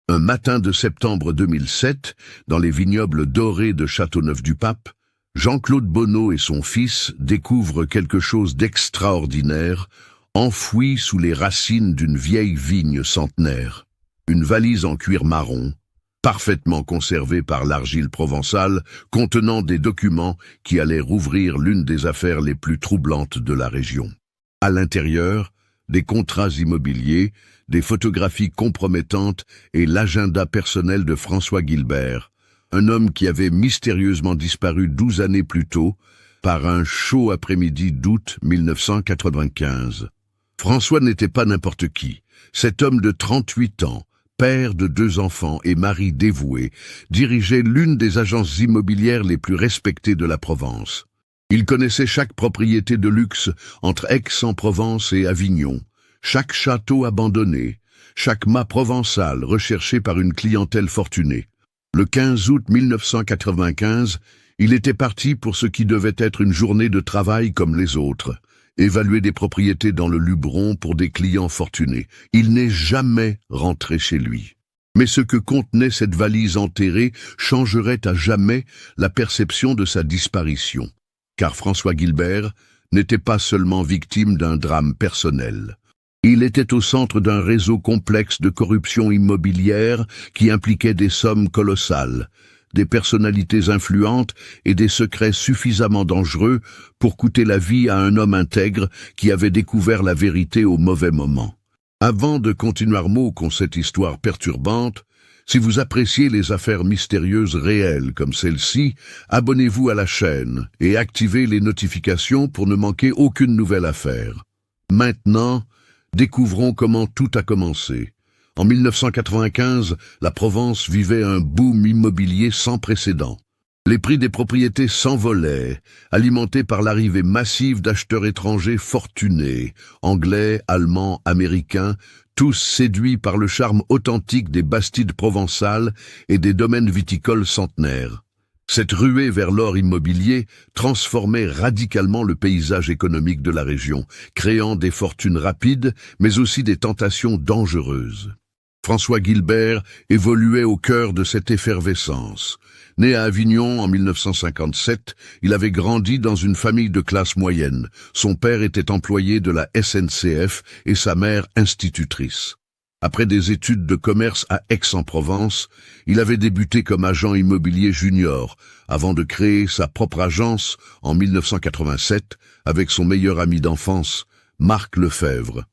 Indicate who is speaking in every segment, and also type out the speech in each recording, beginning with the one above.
Speaker 1: Un matin de septembre 2007, dans les vignobles dorés de Châteauneuf-du-Pape, Jean-Claude Bonneau et son fils découvrent quelque chose d'extraordinaire, enfoui sous les racines d'une vieille vigne centenaire. Une valise en cuir marron, parfaitement conservée par l'argile provençale, contenant des documents qui allaient rouvrir l'une des affaires les plus troublantes de la région. À l'intérieur, des contrats immobiliers, des photographies compromettantes et l'agenda personnel de François Guilbert, un homme qui avait mystérieusement disparu 12 années plus tôt par un chaud après-midi d'août 1995. François n'était pas n'importe qui. Cet homme de 38 ans, père de 2 enfants et mari dévoué, dirigeait l'une des agences immobilières les plus respectées de la Provence. Il connaissait chaque propriété de luxe entre Aix-en-Provence et Avignon, chaque château abandonné, chaque mât provençal recherché par une clientèle fortunée. Le 15 août 1995, il était parti pour ce qui devait être une journée de travail comme les autres, évaluer des propriétés dans le Luberon pour des clients fortunés. Il n'est jamais rentré chez lui. Mais ce que contenait cette valise enterrée changerait à jamais la perception de sa disparition. Car François Guilbert n'était pas seulement victime d'un drame personnel. Il était au centre d'un réseau complexe de corruption immobilière qui impliquait des sommes colossales, des personnalités influentes et des secrets suffisamment dangereux pour coûter la vie à un homme intègre qui avait découvert la vérité au mauvais moment. Avant de continuer con cette histoire perturbante, si vous appréciez les affaires mystérieuses réelles comme celle-ci, abonnez-vous à la chaîne et activez les notifications pour ne manquer aucune nouvelle affaire. Maintenant, découvrons comment tout a commencé. En 1995, la Provence vivait un boom immobilier sans précédent. Les prix des propriétés s'envolaient, alimentés par l'arrivée massive d'acheteurs étrangers fortunés, anglais, allemands, américains, tous séduits par le charme authentique des bastides provençales et des domaines viticoles centenaires. Cette ruée vers l'or immobilier transformait radicalement le paysage économique de la région, créant des fortunes rapides, mais aussi des tentations dangereuses. François Guilbert évoluait au cœur de cette effervescence. Né à Avignon en 1957, il avait grandi dans une famille de classe moyenne. Son père était employé de la SNCF et sa mère institutrice. Après des études de commerce à Aix-en-Provence, il avait débuté comme agent immobilier junior, avant de créer sa propre agence en 1987 avec son meilleur ami d'enfance, Marc Lefebvre.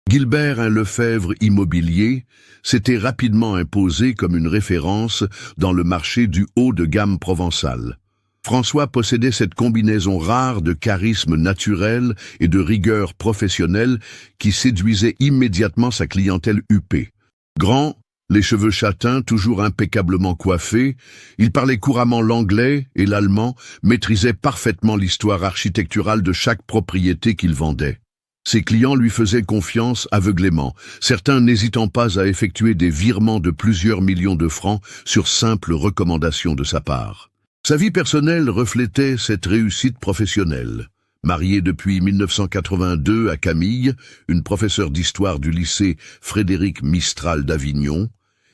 Speaker 1: Guilbert Lefebvre Immobilier s'était rapidement imposé comme une référence dans le marché du haut de gamme provençal. François possédait cette combinaison rare de charisme naturel et de rigueur professionnelle qui séduisait immédiatement sa clientèle huppée. Grand, les cheveux châtains toujours impeccablement coiffés, il parlait couramment l'anglais et l'allemand, maîtrisait parfaitement l'histoire architecturale de chaque propriété qu'il vendait. Ses clients lui faisaient confiance aveuglément, certains n'hésitant pas à effectuer des virements de plusieurs millions de francs sur simple recommandation de sa part. Sa vie personnelle reflétait cette réussite professionnelle. Marié depuis 1982 à Camille, une professeure d'histoire du lycée Frédéric Mistral d'Avignon,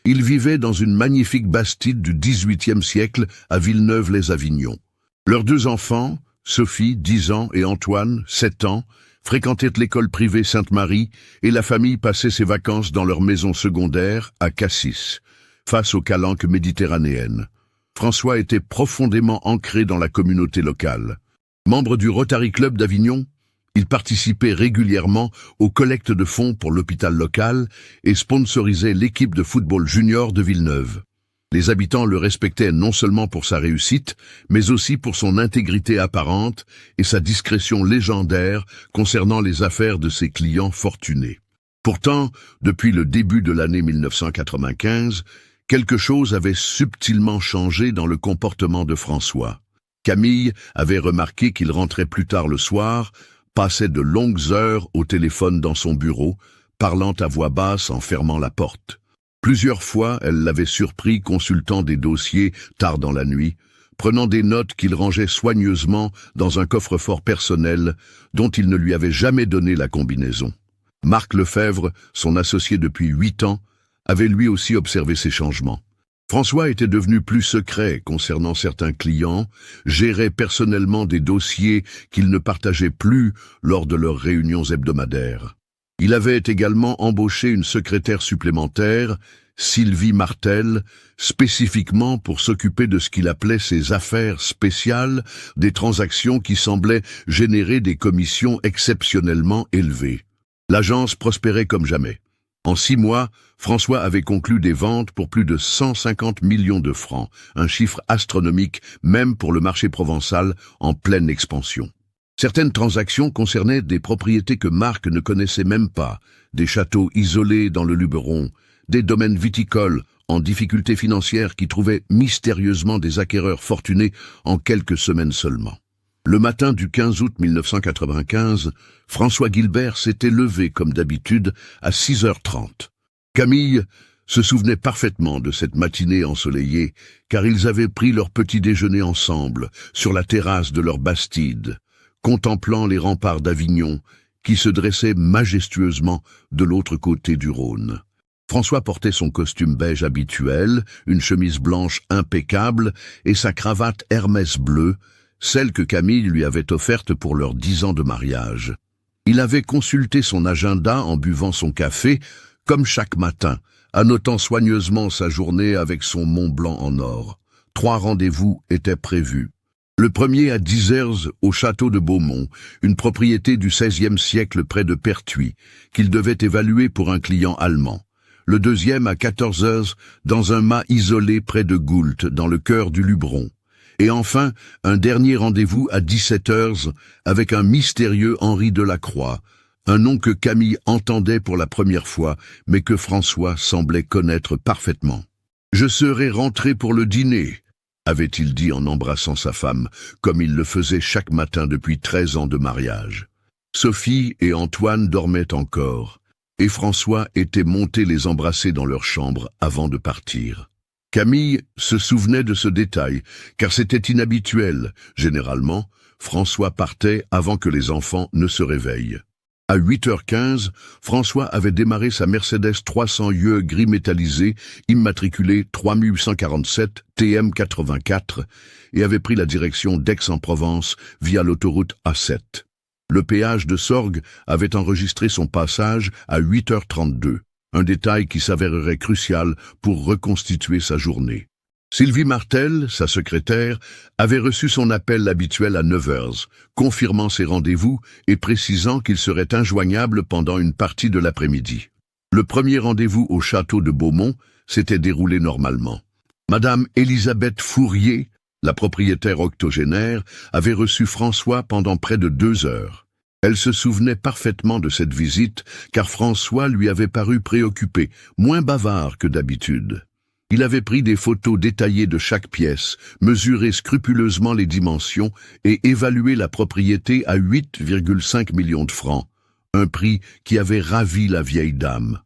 Speaker 1: il vivait dans une magnifique bastide du XVIIIe siècle à Villeneuve-les-Avignon. Leurs 2 enfants, Sophie, 10 ans, et Antoine, 7 ans, fréquentaient l'école privée Sainte-Marie et la famille passait ses vacances dans leur maison secondaire à Cassis, face aux calanques méditerranéennes. François était profondément ancré dans la communauté locale. Membre du Rotary Club d'Avignon, il participait régulièrement aux collectes de fonds pour l'hôpital local et sponsorisait l'équipe de football junior de Villeneuve. Les habitants le respectaient non seulement pour sa réussite, mais aussi pour son intégrité apparente et sa discrétion légendaire concernant les affaires de ses clients fortunés. Pourtant, depuis le début de l'année 1995, quelque chose avait subtilement changé dans le comportement de François. Camille avait remarqué qu'il rentrait plus tard le soir, passait de longues heures au téléphone dans son bureau, parlant à voix basse en fermant la porte. Plusieurs fois, elle l'avait surpris consultant des dossiers tard dans la nuit, prenant des notes qu'il rangeait soigneusement dans un coffre-fort personnel dont il ne lui avait jamais donné la combinaison. Marc Lefebvre, son associé depuis 8 ans, avait lui aussi observé ces changements. François était devenu plus secret concernant certains clients, gérait personnellement des dossiers qu'il ne partageait plus lors de leurs réunions hebdomadaires. Il avait également embauché une secrétaire supplémentaire, Sylvie Martel, spécifiquement pour s'occuper de ce qu'il appelait ses affaires spéciales, des transactions qui semblaient générer des commissions exceptionnellement élevées. L'agence prospérait comme jamais. En 6 mois, François avait conclu des ventes pour plus de 150 millions de francs, un chiffre astronomique même pour le marché provençal en pleine expansion. Certaines transactions concernaient des propriétés que Marc ne connaissait même pas, des châteaux isolés dans le Luberon, des domaines viticoles en difficulté financière qui trouvaient mystérieusement des acquéreurs fortunés en quelques semaines seulement. Le matin du 15 août 1995, François Guilbert s'était levé comme d'habitude à 6h30. Camille se souvenait parfaitement de cette matinée ensoleillée, car ils avaient pris leur petit déjeuner ensemble, sur la terrasse de leur bastide, contemplant les remparts d'Avignon, qui se dressaient majestueusement de l'autre côté du Rhône. François portait son costume beige habituel, une chemise blanche impeccable et sa cravate Hermès bleue, celle que Camille lui avait offerte pour leurs 10 ans de mariage. Il avait consulté son agenda en buvant son café, comme chaque matin, annotant soigneusement sa journée avec son Mont Blanc en or. 3 rendez-vous étaient prévus. Le premier à 10h au château de Beaumont, une propriété du XVIe siècle près de Pertuis, qu'il devait évaluer pour un client allemand. Le deuxième à 14h dans un mât isolé près de Goult, dans le cœur du Luberon. Et enfin, un dernier rendez-vous à 17h avec un mystérieux Henri Delacroix, un nom que Camille entendait pour la première fois, mais que François semblait connaître parfaitement. « Je serai rentré pour le dîner », avait-il dit en embrassant sa femme, comme il le faisait chaque matin depuis 13 ans de mariage. Sophie et Antoine dormaient encore, et François était monté les embrasser dans leur chambre avant de partir. Camille se souvenait de ce détail, car c'était inhabituel. Généralement, François partait avant que les enfants ne se réveillent. À 8h15, François avait démarré sa Mercedes 300 UE gris métallisé, immatriculée 3847 TM84, et avait pris la direction d'Aix-en-Provence via l'autoroute A7. Le péage de Sorgues avait enregistré son passage à 8h32. Un détail qui s'avérerait crucial pour reconstituer sa journée. Sylvie Martel, sa secrétaire, avait reçu son appel habituel à 9h, confirmant ses rendez-vous et précisant qu'il serait injoignable pendant une partie de l'après-midi. Le premier rendez-vous au château de Beaumont s'était déroulé normalement. Madame Élisabeth Fourier, la propriétaire octogénaire, avait reçu François pendant près de 2 heures. Elle se souvenait parfaitement de cette visite, car François lui avait paru préoccupé, moins bavard que d'habitude. Il avait pris des photos détaillées de chaque pièce, mesuré scrupuleusement les dimensions et évalué la propriété à 8,5 millions de francs, un prix qui avait ravi la vieille dame.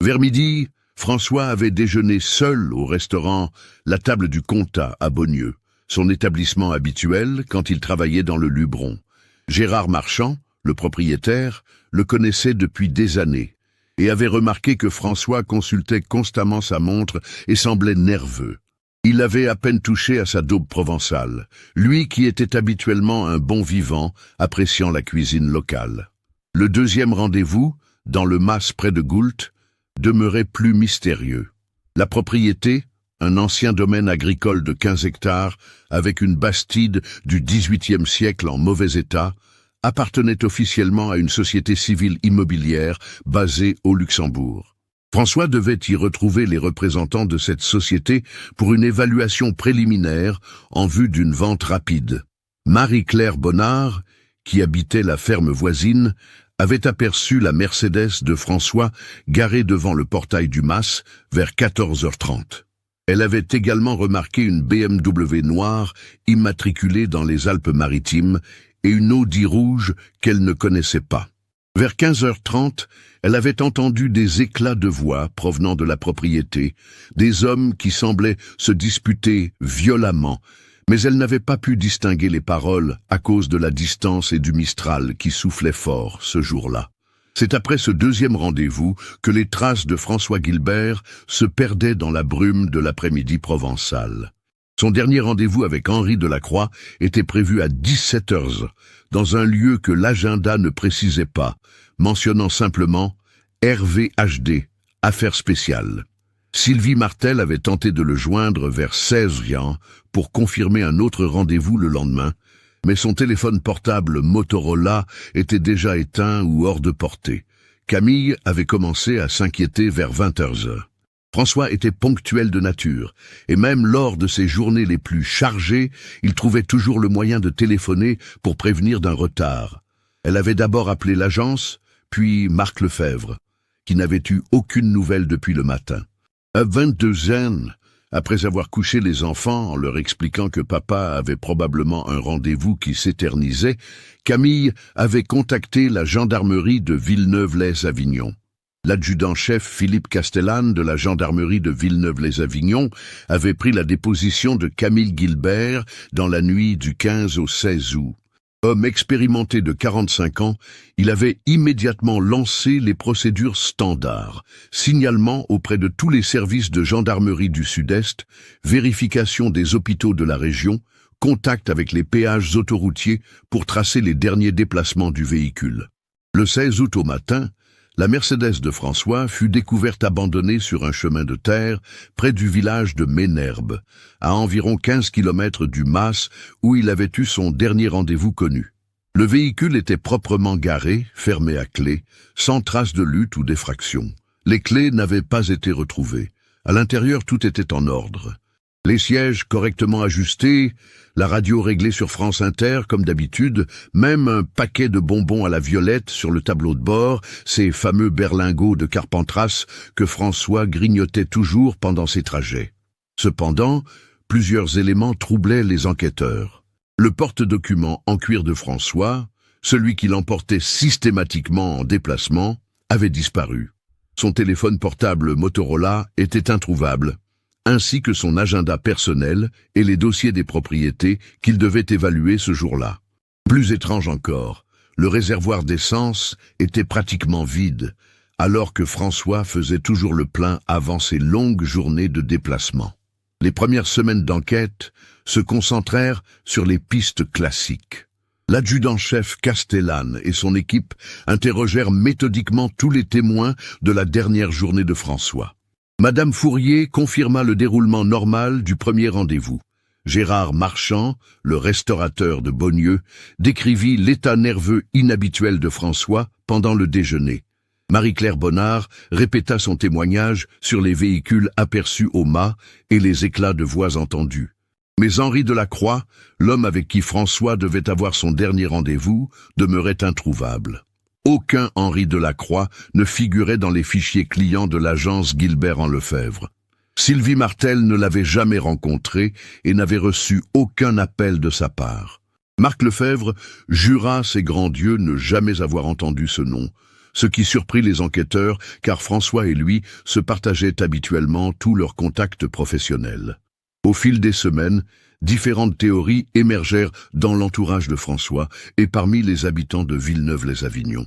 Speaker 1: Vers midi, François avait déjeuné seul au restaurant La Table du Comtat à Beaunieu, son établissement habituel quand il travaillait dans le Luberon. Gérard Marchand, le propriétaire, le connaissait depuis des années et avait remarqué que François consultait constamment sa montre et semblait nerveux. Il avait à peine touché à sa daube provençale, lui qui était habituellement un bon vivant, appréciant la cuisine locale. Le deuxième rendez-vous, dans le mas près de Goult, demeurait plus mystérieux. La propriété, un ancien domaine agricole de 15 hectares, avec une bastide du XVIIIe siècle en mauvais état, appartenait officiellement à une société civile immobilière basée au Luxembourg. François devait y retrouver les représentants de cette société pour une évaluation préliminaire en vue d'une vente rapide. Marie-Claire Bonnard, qui habitait la ferme voisine, avait aperçu la Mercedes de François garée devant le portail du mas vers 14h30. Elle avait également remarqué une BMW noire immatriculée dans les Alpes-Maritimes et une Audi rouge qu'elle ne connaissait pas. Vers 15h30, elle avait entendu des éclats de voix provenant de la propriété, des hommes qui semblaient se disputer violemment, mais elle n'avait pas pu distinguer les paroles à cause de la distance et du mistral qui soufflait fort ce jour-là. C'est après ce deuxième rendez-vous que les traces de François Guilbert se perdaient dans la brume de l'après-midi provençal. Son dernier rendez-vous avec Henri Delacroix était prévu à 17h, dans un lieu que l'agenda ne précisait pas, mentionnant simplement Hervé HD, affaires spéciales. Sylvie Martel avait tenté de le joindre vers 16h pour confirmer un autre rendez-vous le lendemain, mais son téléphone portable Motorola était déjà éteint ou hors de portée. Camille avait commencé à s'inquiéter vers 20h. François était ponctuel de nature, et même lors de ses journées les plus chargées, il trouvait toujours le moyen de téléphoner pour prévenir d'un retard. Elle avait d'abord appelé l'agence, puis Marc Lefebvre, qui n'avait eu aucune nouvelle depuis le matin. À 22h, après avoir couché les enfants en leur expliquant que papa avait probablement un rendez-vous qui s'éternisait, Camille avait contacté la gendarmerie de Villeneuve-lès-Avignon. L'adjudant-chef Philippe Castellane de la gendarmerie de Villeneuve-lès-Avignon avait pris la déposition de Camille Guilbert dans la nuit du 15 au 16 août. Homme expérimenté de 45 ans, il avait immédiatement lancé les procédures standards, signalement auprès de tous les services de gendarmerie du Sud-Est, vérification des hôpitaux de la région, contact avec les péages autoroutiers pour tracer les derniers déplacements du véhicule. Le 16 août au matin, la Mercedes de François fut découverte abandonnée sur un chemin de terre près du village de Ménherbe, à environ 15 km du Mas où il avait eu son dernier rendez-vous connu. Le véhicule était proprement garé, fermé à clé, sans trace de lutte ou d'effraction. Les clés n'avaient pas été retrouvées. À l'intérieur, tout était en ordre. Les sièges correctement ajustés, la radio réglée sur France Inter comme d'habitude, même un paquet de bonbons à la violette sur le tableau de bord, ces fameux berlingots de Carpentras que François grignotait toujours pendant ses trajets. Cependant, plusieurs éléments troublaient les enquêteurs. Le porte-documents en cuir de François, celui qui l'emportait systématiquement en déplacement, avait disparu. Son téléphone portable Motorola était introuvable, ainsi que son agenda personnel et les dossiers des propriétés qu'il devait évaluer ce jour-là. Plus étrange encore, le réservoir d'essence était pratiquement vide, alors que François faisait toujours le plein avant ses longues journées de déplacement. Les premières semaines d'enquête se concentrèrent sur les pistes classiques. L'adjudant-chef Castellane et son équipe interrogèrent méthodiquement tous les témoins de la dernière journée de François. Madame Fourier confirma le déroulement normal du premier rendez-vous. Gérard Marchand, le restaurateur de Beaulieu, décrivit l'état nerveux inhabituel de François pendant le déjeuner. Marie-Claire Bonnard répéta son témoignage sur les véhicules aperçus au mât et les éclats de voix entendus. Mais Henri Delacroix, l'homme avec qui François devait avoir son dernier rendez-vous, demeurait introuvable. Aucun Henri Delacroix ne figurait dans les fichiers clients de l'agence Guilbert en Lefebvre. Sylvie Martel ne l'avait jamais rencontré et n'avait reçu aucun appel de sa part. Marc Lefebvre jura ses grands dieux ne jamais avoir entendu ce nom, ce qui surprit les enquêteurs car François et lui se partageaient habituellement tous leurs contacts professionnels. Au fil des semaines, différentes théories émergèrent dans l'entourage de François et parmi les habitants de Villeneuve-lès-Avignon.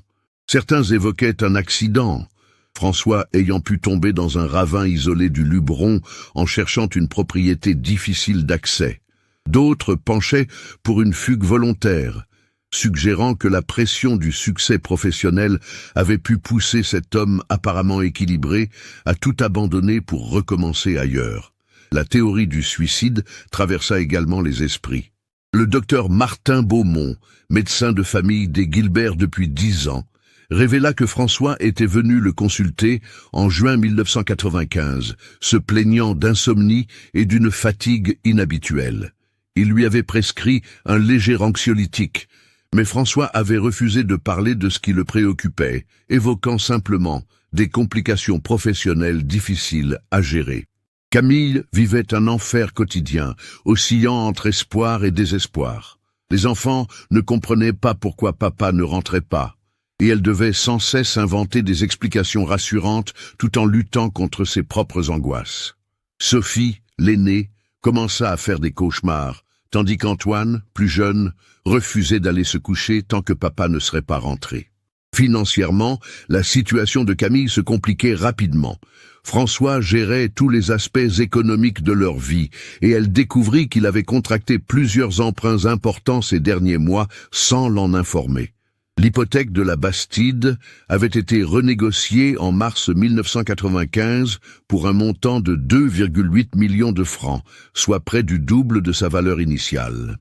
Speaker 1: Certains évoquaient un accident, François ayant pu tomber dans un ravin isolé du Luberon en cherchant une propriété difficile d'accès. D'autres penchaient pour une fugue volontaire, suggérant que la pression du succès professionnel avait pu pousser cet homme apparemment équilibré à tout abandonner pour recommencer ailleurs. La théorie du suicide traversa également les esprits. Le docteur Martin Beaumont, médecin de famille des Guilbert depuis 10 ans, révéla que François était venu le consulter en juin 1995, se plaignant d'insomnie et d'une fatigue inhabituelle. Il lui avait prescrit un léger anxiolytique, mais François avait refusé de parler de ce qui le préoccupait, évoquant simplement des complications professionnelles difficiles à gérer. Camille vivait un enfer quotidien, oscillant entre espoir et désespoir. Les enfants ne comprenaient pas pourquoi papa ne rentrait pas, et elle devait sans cesse inventer des explications rassurantes tout en luttant contre ses propres angoisses. Sophie, l'aînée, commença à faire des cauchemars, tandis qu'Antoine, plus jeune, refusait d'aller se coucher tant que papa ne serait pas rentré. Financièrement, la situation de Camille se compliquait rapidement. François gérait tous les aspects économiques de leur vie, et elle découvrit qu'il avait contracté plusieurs emprunts importants ces derniers mois sans l'en informer. L'hypothèque de la Bastide avait été renégociée en mars 1995 pour un montant de 2,8 millions de francs, soit près du double de sa valeur initiale.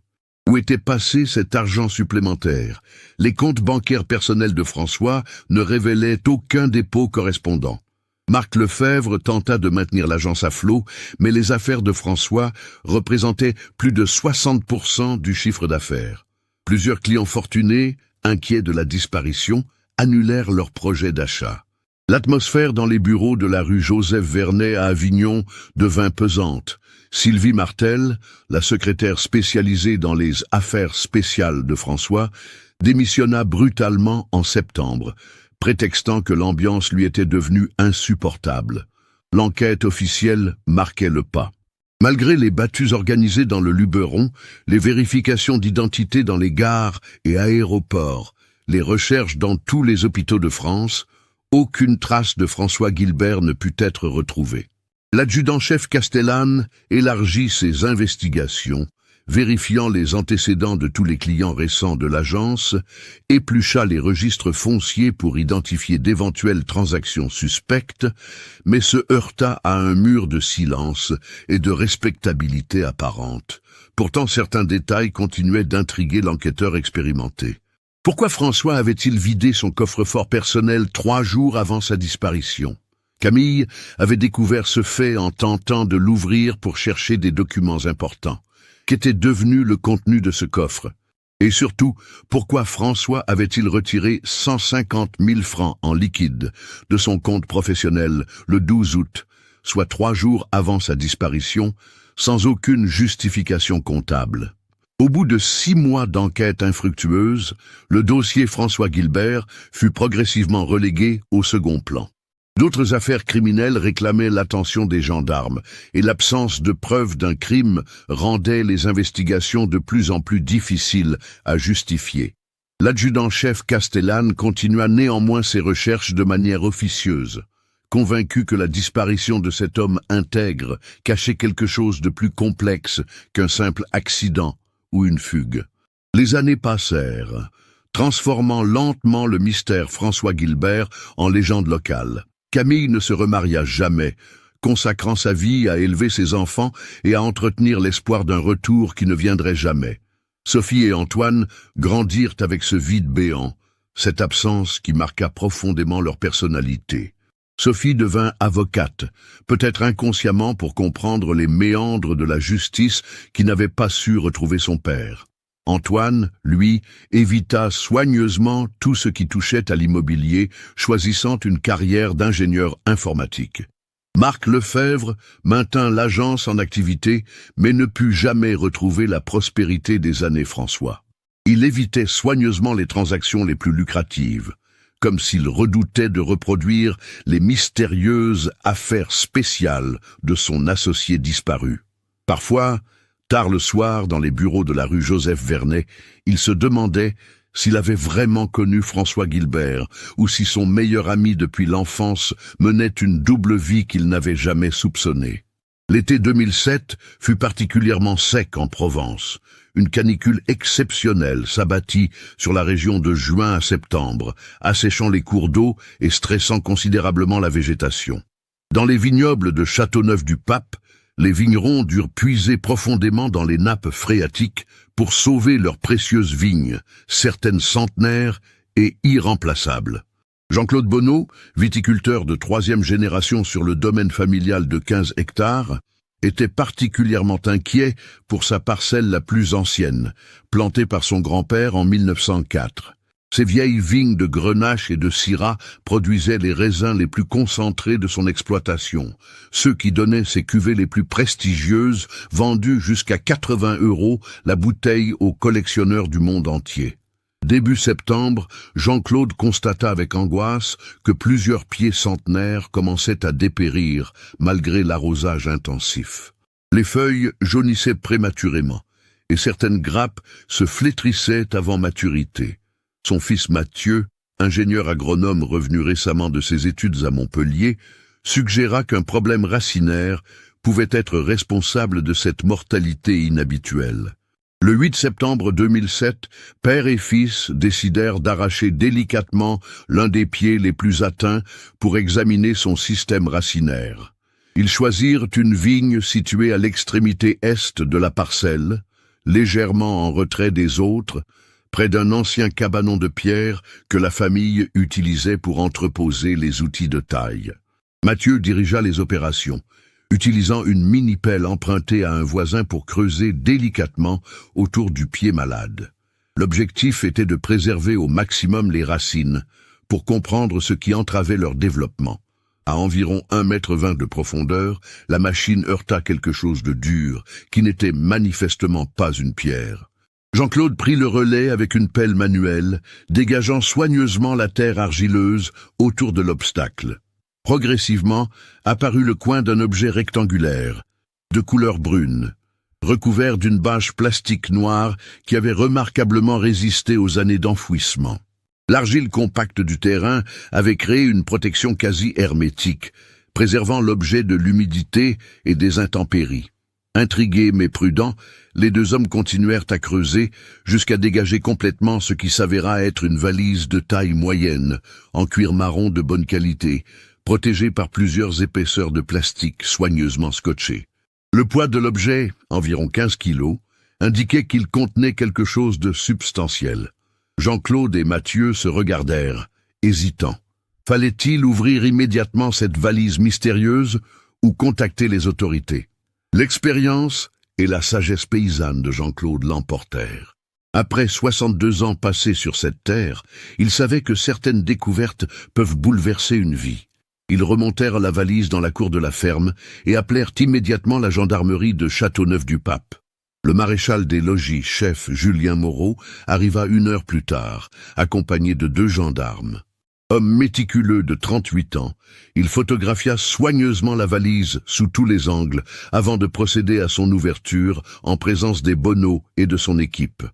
Speaker 1: Où était passé cet argent supplémentaire? Les comptes bancaires personnels de François ne révélaient aucun dépôt correspondant. Marc Lefebvre tenta de maintenir l'agence à flot, mais les affaires de François représentaient plus de 60% du chiffre d'affaires. Plusieurs clients fortunés, inquiets de la disparition, annulèrent leur projet d'achat. L'atmosphère dans les bureaux de la rue Joseph-Vernet à Avignon devint pesante. Sylvie Martel, la secrétaire spécialisée dans les affaires spéciales de François, démissionna brutalement en septembre, prétextant que l'ambiance lui était devenue insupportable. L'enquête officielle marquait le pas. Malgré les battues organisées dans le Luberon, les vérifications d'identité dans les gares et aéroports, les recherches dans tous les hôpitaux de France, aucune trace de François Guilbert ne put être retrouvée. L'adjudant-chef Castellane élargit ses investigations, vérifiant les antécédents de tous les clients récents de l'agence, éplucha les registres fonciers pour identifier d'éventuelles transactions suspectes, mais se heurta à un mur de silence et de respectabilité apparente. Pourtant, certains détails continuaient d'intriguer l'enquêteur expérimenté. Pourquoi François avait-il vidé son coffre-fort personnel 3 jours avant sa disparition? Camille avait découvert ce fait en tentant de l'ouvrir pour chercher des documents importants. Qu'était devenu le contenu de ce coffre? Et surtout, pourquoi François avait-il retiré 150 000 francs en liquide de son compte professionnel le 12 août, soit 3 jours avant sa disparition, sans aucune justification comptable? Au bout de 6 mois d'enquête infructueuse, le dossier François Guilbert fut progressivement relégué au second plan. D'autres affaires criminelles réclamaient l'attention des gendarmes, et l'absence de preuves d'un crime rendait les investigations de plus en plus difficiles à justifier. L'adjudant-chef Castellane continua néanmoins ses recherches de manière officieuse, convaincu que la disparition de cet homme intègre cachait quelque chose de plus complexe qu'un simple accident ou une fugue. Les années passèrent, transformant lentement le mystère François Guilbert en légende locale. Camille ne se remaria jamais, consacrant sa vie à élever ses enfants et à entretenir l'espoir d'un retour qui ne viendrait jamais. Sophie et Antoine grandirent avec ce vide béant, cette absence qui marqua profondément leur personnalité. Sophie devint avocate, peut-être inconsciemment pour comprendre les méandres de la justice qui n'avait pas su retrouver son père. Antoine, lui, évita soigneusement tout ce qui touchait à l'immobilier, choisissant une carrière d'ingénieur informatique. Marc Lefebvre maintint l'agence en activité, mais ne put jamais retrouver la prospérité des années François. Il évitait soigneusement les transactions les plus lucratives, comme s'il redoutait de reproduire les mystérieuses affaires spéciales de son associé disparu. Parfois, tard le soir, dans les bureaux de la rue Joseph-Vernet, il se demandait s'il avait vraiment connu François Guilbert ou si son meilleur ami depuis l'enfance menait une double vie qu'il n'avait jamais soupçonnée. L'été 2007 fut particulièrement sec en Provence. Une canicule exceptionnelle s'abattit sur la région de juin à septembre, asséchant les cours d'eau et stressant considérablement la végétation. Dans les vignobles de Châteauneuf-du-Pape, les vignerons durent puiser profondément dans les nappes phréatiques pour sauver leurs précieuses vignes, certaines centenaires et irremplaçables. Jean-Claude Bonneau, viticulteur de 3e génération sur le domaine familial de 15 hectares, était particulièrement inquiet pour sa parcelle la plus ancienne, plantée par son grand-père en 1904. Ces vieilles vignes de Grenache et de Syrah produisaient les raisins les plus concentrés de son exploitation, ceux qui donnaient ses cuvées les plus prestigieuses, vendues jusqu'à 80 € la bouteille aux collectionneurs du monde entier. Début septembre, Jean-Claude constata avec angoisse que plusieurs pieds centenaires commençaient à dépérir malgré l'arrosage intensif. Les feuilles jaunissaient prématurément et certaines grappes se flétrissaient avant maturité. Son fils Mathieu, ingénieur agronome revenu récemment de ses études à Montpellier, suggéra qu'un problème racinaire pouvait être responsable de cette mortalité inhabituelle. Le 8 septembre 2007, père et fils décidèrent d'arracher délicatement l'un des pieds les plus atteints pour examiner son système racinaire. Ils choisirent une vigne située à l'extrémité est de la parcelle, légèrement en retrait des autres, près d'un ancien cabanon de pierre que la famille utilisait pour entreposer les outils de taille. Mathieu dirigea les opérations, utilisant une mini-pelle empruntée à un voisin pour creuser délicatement autour du pied malade. L'objectif était de préserver au maximum les racines, pour comprendre ce qui entravait leur développement. À environ 1,20 m de profondeur, la machine heurta quelque chose de dur, qui n'était manifestement pas une pierre. Jean-Claude prit le relais avec une pelle manuelle, dégageant soigneusement la terre argileuse autour de l'obstacle. Progressivement, apparut le coin d'un objet rectangulaire, de couleur brune, recouvert d'une bâche plastique noire qui avait remarquablement résisté aux années d'enfouissement. L'argile compacte du terrain avait créé une protection quasi hermétique, préservant l'objet de l'humidité et des intempéries. Intrigués mais prudents, les deux hommes continuèrent à creuser jusqu'à dégager complètement ce qui s'avéra être une valise de taille moyenne, en cuir marron de bonne qualité, protégée par plusieurs épaisseurs de plastique soigneusement scotchées. Le poids de l'objet, environ 15 kilos, indiquait qu'il contenait quelque chose de substantiel. Jean-Claude et Mathieu se regardèrent, hésitants. Fallait-il ouvrir immédiatement cette valise mystérieuse ou contacter les autorités? L'expérience et la sagesse paysanne de Jean-Claude l'emportèrent. Après 62 ans passés sur cette terre, il savait que certaines découvertes peuvent bouleverser une vie. Ils remontèrent la valise dans la cour de la ferme et appelèrent immédiatement la gendarmerie de Châteauneuf-du-Pape. Le maréchal des logis, chef Julien Moreau, arriva 1 heure plus tard, accompagné de 2 gendarmes. Homme méticuleux de 38 ans, il photographia soigneusement la valise sous tous les angles avant de procéder à son ouverture en présence des Bonneau et de son équipe.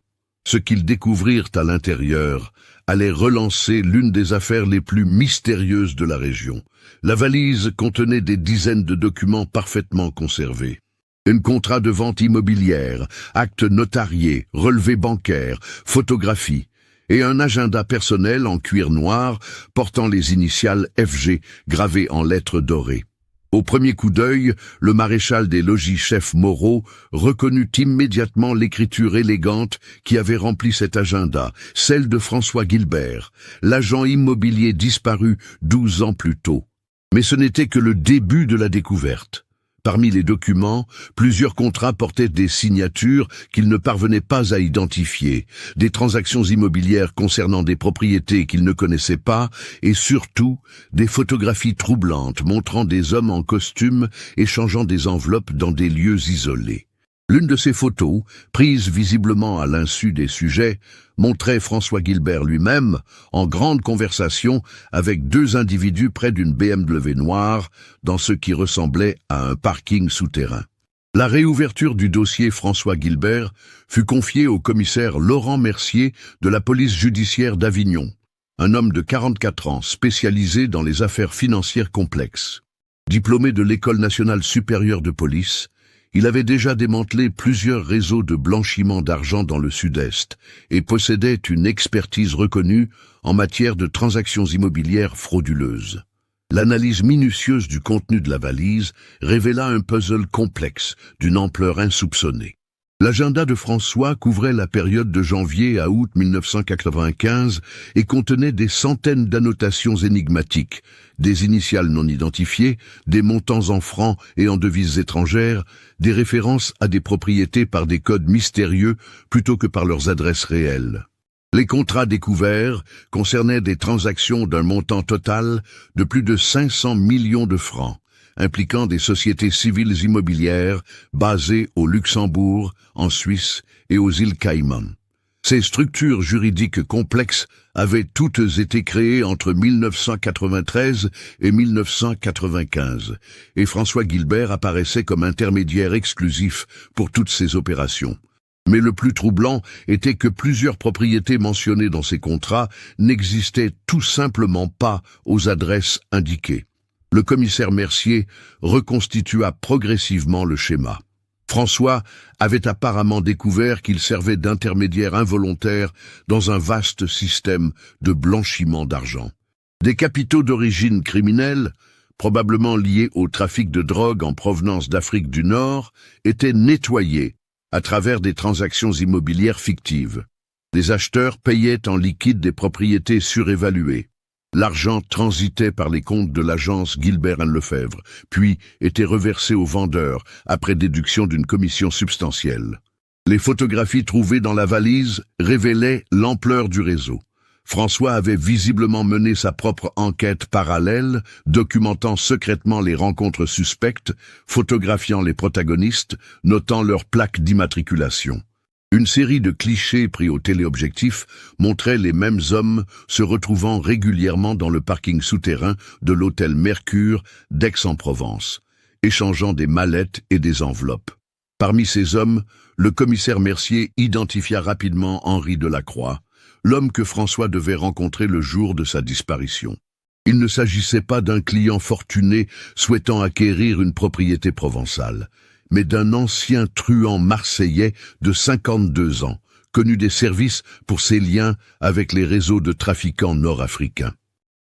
Speaker 1: Ce qu'ils découvrirent à l'intérieur allait relancer l'une des affaires les plus mystérieuses de la région. La valise contenait des dizaines de documents parfaitement conservés. Un contrat de vente immobilière, actes notariés, relevés bancaires, photographies, et un agenda personnel en cuir noir portant les initiales FG gravées en lettres dorées. Au premier coup d'œil, le maréchal des logis chef Moreau reconnut immédiatement l'écriture élégante qui avait rempli cet agenda, celle de François Guilbert, l'agent immobilier disparu 12 ans plus tôt. Mais ce n'était que le début de la découverte. Parmi les documents, plusieurs contrats portaient des signatures qu'il ne parvenait pas à identifier, des transactions immobilières concernant des propriétés qu'il ne connaissait pas, et surtout, des photographies troublantes montrant des hommes en costume échangeant des enveloppes dans des lieux isolés. L'une de ces photos, prise visiblement à l'insu des sujets, montrait François Guilbert lui-même en grande conversation avec 2 individus près d'une BMW noire dans ce qui ressemblait à un parking souterrain. La réouverture du dossier François Guilbert fut confiée au commissaire Laurent Mercier de la police judiciaire d'Avignon, un homme de 44 ans spécialisé dans les affaires financières complexes. Diplômé de l'École nationale supérieure de police, il avait déjà démantelé plusieurs réseaux de blanchiment d'argent dans le Sud-Est et possédait une expertise reconnue en matière de transactions immobilières frauduleuses. L'analyse minutieuse du contenu de la valise révéla un puzzle complexe d'une ampleur insoupçonnée. L'agenda de François couvrait la période de janvier à août 1995 et contenait des centaines d'annotations énigmatiques, des initiales non identifiées, des montants en francs et en devises étrangères, des références à des propriétés par des codes mystérieux plutôt que par leurs adresses réelles. Les contrats découverts concernaient des transactions d'un montant total de plus de 500 millions de francs, impliquant des sociétés civiles immobilières basées au Luxembourg, en Suisse et aux îles Caïmans. Ces structures juridiques complexes avaient toutes été créées entre 1993 et 1995, et François Guilbert apparaissait comme intermédiaire exclusif pour toutes ces opérations. Mais le plus troublant était que plusieurs propriétés mentionnées dans ces contrats n'existaient tout simplement pas aux adresses indiquées. Le commissaire Mercier reconstitua progressivement le schéma. François avait apparemment découvert qu'il servait d'intermédiaire involontaire dans un vaste système de blanchiment d'argent. Des capitaux d'origine criminelle, probablement liés au trafic de drogue en provenance d'Afrique du Nord, étaient nettoyés à travers des transactions immobilières fictives. Les acheteurs payaient en liquide des propriétés surévaluées. L'argent transitait par les comptes de l'agence Gilbert & Lefebvre, puis était reversé aux vendeurs après déduction d'une commission substantielle. Les photographies trouvées dans la valise révélaient l'ampleur du réseau. François avait visiblement mené sa propre enquête parallèle, documentant secrètement les rencontres suspectes, photographiant les protagonistes, notant leurs plaques d'immatriculation. Une série de clichés pris au téléobjectif montrait les mêmes hommes se retrouvant régulièrement dans le parking souterrain de l'hôtel Mercure d'Aix-en-Provence, échangeant des mallettes et des enveloppes. Parmi ces hommes, le commissaire Mercier identifia rapidement Henri Delacroix, l'homme que François devait rencontrer le jour de sa disparition. Il ne s'agissait pas d'un client fortuné souhaitant acquérir une propriété provençale, mais d'un ancien truand marseillais de 52 ans, connu des services pour ses liens avec les réseaux de trafiquants nord-africains.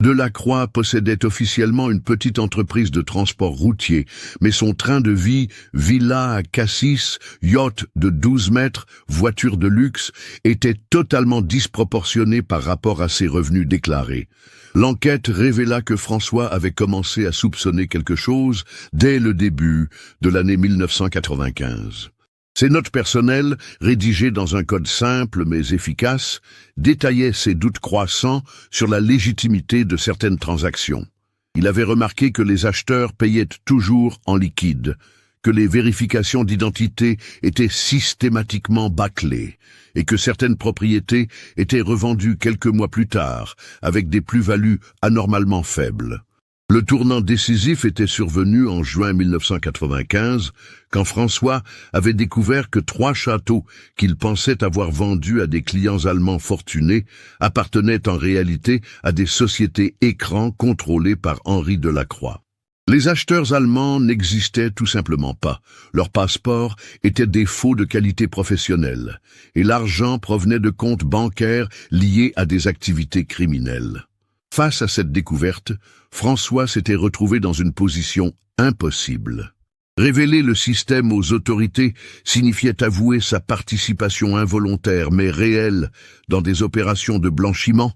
Speaker 1: Delacroix possédait officiellement une petite entreprise de transport routier, mais son train de vie, villa à Cassis, yacht de 12 mètres, voiture de luxe, était totalement disproportionné par rapport à ses revenus déclarés. L'enquête révéla que François avait commencé à soupçonner quelque chose dès le début de l'année 1995. Ses notes personnelles, rédigées dans un code simple mais efficace, détaillaient ses doutes croissants sur la légitimité de certaines transactions. Il avait remarqué que les acheteurs payaient toujours en liquide, que les vérifications d'identité étaient systématiquement bâclées et que certaines propriétés étaient revendues quelques mois plus tard avec des plus-values anormalement faibles. Le tournant décisif était survenu en juin 1995, quand François avait découvert que 3 châteaux qu'il pensait avoir vendus à des clients allemands fortunés appartenaient en réalité à des sociétés écrans contrôlées par Henri Delacroix. Les acheteurs allemands n'existaient tout simplement pas. Leurs passeports étaient des faux de qualité professionnelle, et l'argent provenait de comptes bancaires liés à des activités criminelles. Face à cette découverte, François s'était retrouvé dans une position impossible. Révéler le système aux autorités signifiait avouer sa participation involontaire mais réelle dans des opérations de blanchiment,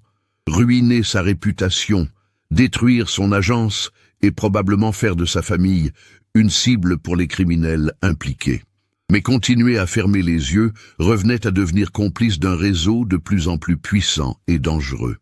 Speaker 1: ruiner sa réputation, détruire son agence et probablement faire de sa famille une cible pour les criminels impliqués. Mais continuer à fermer les yeux revenait à devenir complice d'un réseau de plus en plus puissant et dangereux.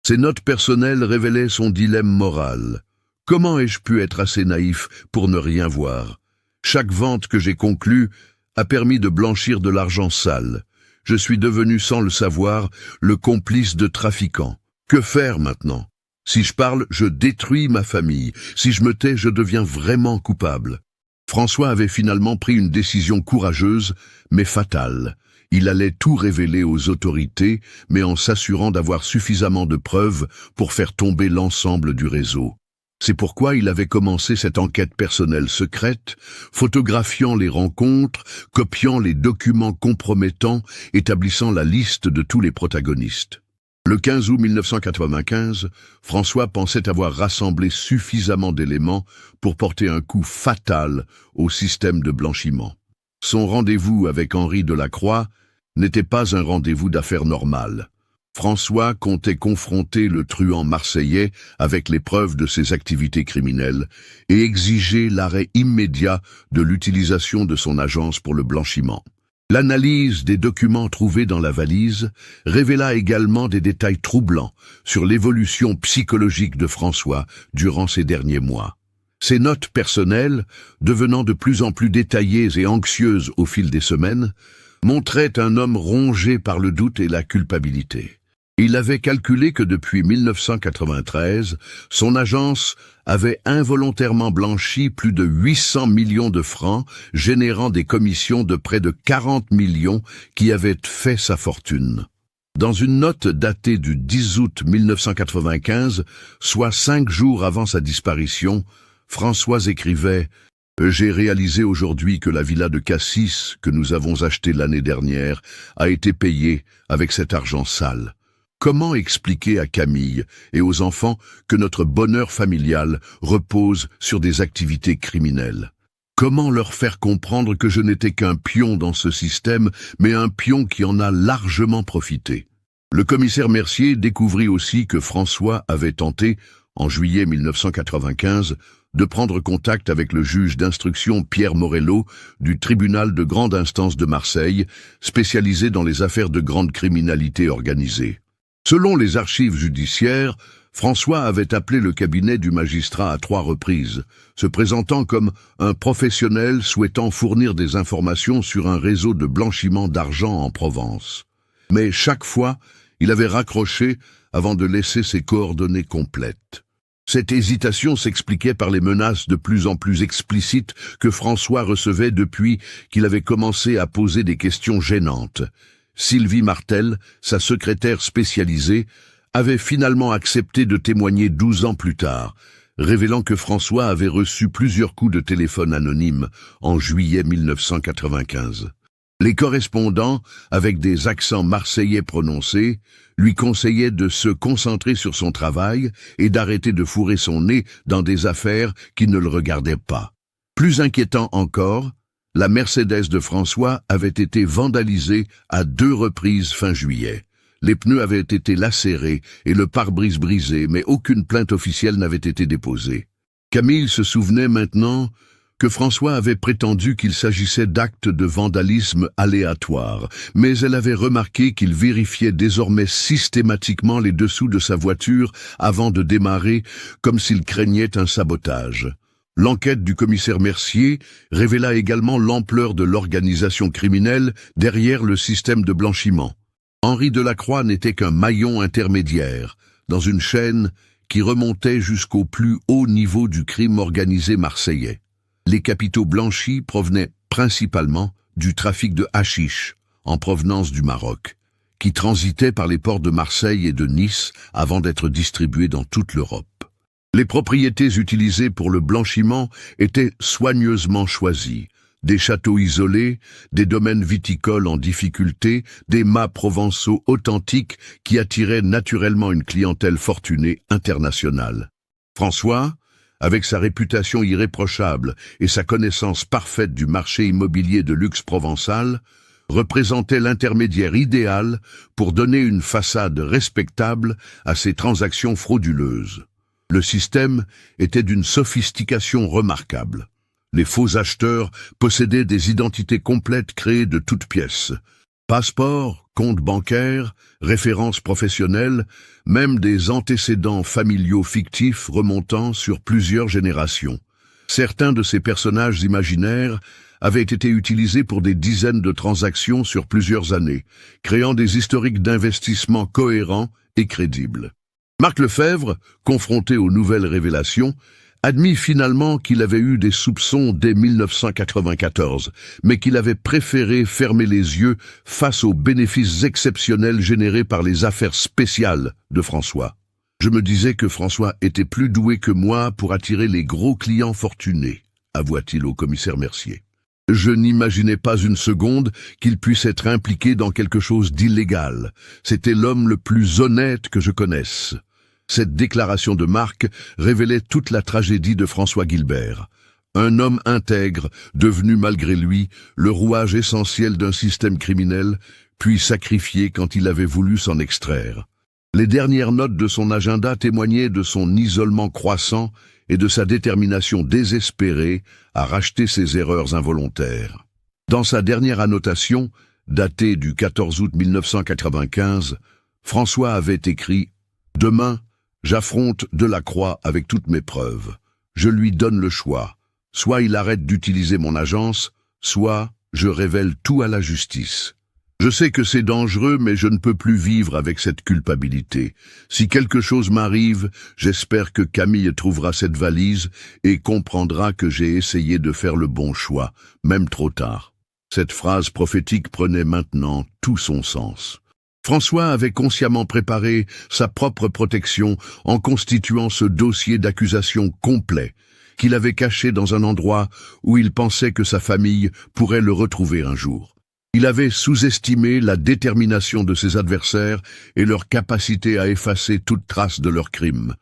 Speaker 1: Ses notes personnelles révélaient son dilemme moral. Comment ai-je pu être assez naïf pour ne rien voir? Chaque vente que j'ai conclue a permis de blanchir de l'argent sale. Je suis devenu, sans le savoir, le complice de trafiquants. Que faire maintenant? Si je parle, je détruis ma famille. Si je me tais, je deviens vraiment coupable. François avait finalement pris une décision courageuse, mais fatale. Il allait tout révéler aux autorités, mais en s'assurant d'avoir suffisamment de preuves pour faire tomber l'ensemble du réseau. C'est pourquoi il avait commencé cette enquête personnelle secrète, photographiant les rencontres, copiant les documents compromettants, établissant la liste de tous les protagonistes. Le 15 août 1995, François pensait avoir rassemblé suffisamment d'éléments pour porter un coup fatal au système de blanchiment. Son rendez-vous avec Henri Delacroix n'était pas un rendez-vous d'affaires normal. François comptait confronter le truand marseillais avec les preuves de ses activités criminelles et exiger l'arrêt immédiat de l'utilisation de son agence pour le blanchiment. L'analyse des documents trouvés dans la valise révéla également des détails troublants sur l'évolution psychologique de François durant ces derniers mois. Ses notes personnelles, devenant de plus en plus détaillées et anxieuses au fil des semaines, montraient un homme rongé par le doute et la culpabilité. Il avait calculé que depuis 1993, son agence avait involontairement blanchi plus de 800 millions de francs, générant des commissions de près de 40 millions qui avaient fait sa fortune. Dans une note datée du 10 août 1995, soit 5 jours avant sa disparition, François écrivait « J'ai réalisé aujourd'hui que la villa de Cassis, que nous avons achetée l'année dernière, a été payée avec cet argent sale. Comment expliquer à Camille et aux enfants que notre bonheur familial repose sur des activités criminelles? Comment leur faire comprendre que je n'étais qu'un pion dans ce système, mais un pion qui en a largement profité? » Le commissaire Mercier découvrit aussi que François avait tenté, en juillet 1995, de prendre contact avec le juge d'instruction Pierre Morello du tribunal de grande instance de Marseille, spécialisé dans les affaires de grande criminalité organisée. Selon les archives judiciaires, François avait appelé le cabinet du magistrat à 3 reprises, se présentant comme un professionnel souhaitant fournir des informations sur un réseau de blanchiment d'argent en Provence. Mais chaque fois, il avait raccroché avant de laisser ses coordonnées complètes. Cette hésitation s'expliquait par les menaces de plus en plus explicites que François recevait depuis qu'il avait commencé à poser des questions gênantes. Sylvie Martel, sa secrétaire spécialisée, avait finalement accepté de témoigner 12 ans plus tard, révélant que François avait reçu plusieurs coups de téléphone anonymes en juillet 1995. Les correspondants, avec des accents marseillais prononcés, lui conseillaient de se concentrer sur son travail et d'arrêter de fourrer son nez dans des affaires qui ne le regardaient pas. Plus inquiétant encore, la Mercedes de François avait été vandalisée à 2 reprises fin juillet. Les pneus avaient été lacérés et le pare-brise brisé, mais aucune plainte officielle n'avait été déposée. Camille se souvenait maintenant que François avait prétendu qu'il s'agissait d'actes de vandalisme aléatoires, mais elle avait remarqué qu'il vérifiait désormais systématiquement les dessous de sa voiture avant de démarrer, comme s'il craignait un sabotage. L'enquête du commissaire Mercier révéla également l'ampleur de l'organisation criminelle derrière le système de blanchiment. Henri Delacroix n'était qu'un maillon intermédiaire, dans une chaîne qui remontait jusqu'au plus haut niveau du crime organisé marseillais. Les capitaux blanchis provenaient principalement du trafic de hashish, en provenance du Maroc, qui transitait par les ports de Marseille et de Nice avant d'être distribué dans toute l'Europe. Les propriétés utilisées pour le blanchiment étaient soigneusement choisies. Des châteaux isolés, des domaines viticoles en difficulté, des mâts provençaux authentiques qui attiraient naturellement une clientèle fortunée internationale. François, avec sa réputation irréprochable et sa connaissance parfaite du marché immobilier de luxe provençal, représentait l'intermédiaire idéal pour donner une façade respectable à ces transactions frauduleuses. Le système était d'une sophistication remarquable. Les faux acheteurs possédaient des identités complètes créées de toutes pièces. Passeports, comptes bancaires, références professionnelles, même des antécédents familiaux fictifs remontant sur plusieurs générations. Certains de ces personnages imaginaires avaient été utilisés pour des dizaines de transactions sur plusieurs années, créant des historiques d'investissement cohérents et crédibles. Marc Lefebvre, confronté aux nouvelles révélations, admit finalement qu'il avait eu des soupçons dès 1994, mais qu'il avait préféré fermer les yeux face aux bénéfices exceptionnels générés par les affaires spéciales de François. Je me disais que François était plus doué que moi pour attirer les gros clients fortunés, avoua-t-il au commissaire Mercier. Je n'imaginais pas une seconde qu'il puisse être impliqué dans quelque chose d'illégal. C'était l'homme le plus honnête que je connaisse. Cette déclaration de Marc révélait toute la tragédie de François Guilbert. Un homme intègre, devenu malgré lui le rouage essentiel d'un système criminel, puis sacrifié quand il avait voulu s'en extraire. Les dernières notes de son agenda témoignaient de son isolement croissant et de sa détermination désespérée à racheter ses erreurs involontaires. Dans sa dernière annotation, datée du 14 août 1995, François avait écrit « Demain, j'affronte Delacroix avec toutes mes preuves. Je lui donne le choix. Soit il arrête d'utiliser mon agence, soit je révèle tout à la justice. » Je sais que c'est dangereux, mais je ne peux plus vivre avec cette culpabilité. Si quelque chose m'arrive, j'espère que Camille trouvera cette valise et comprendra que j'ai essayé de faire le bon choix, même trop tard. Cette phrase prophétique prenait maintenant tout son sens. François avait consciemment préparé sa propre protection en constituant ce dossier d'accusation complet, qu'il avait caché dans un endroit où il pensait que sa famille pourrait le retrouver un jour. Il avait sous-estimé la détermination de ses adversaires et leur capacité à effacer toute trace de leurs crimes.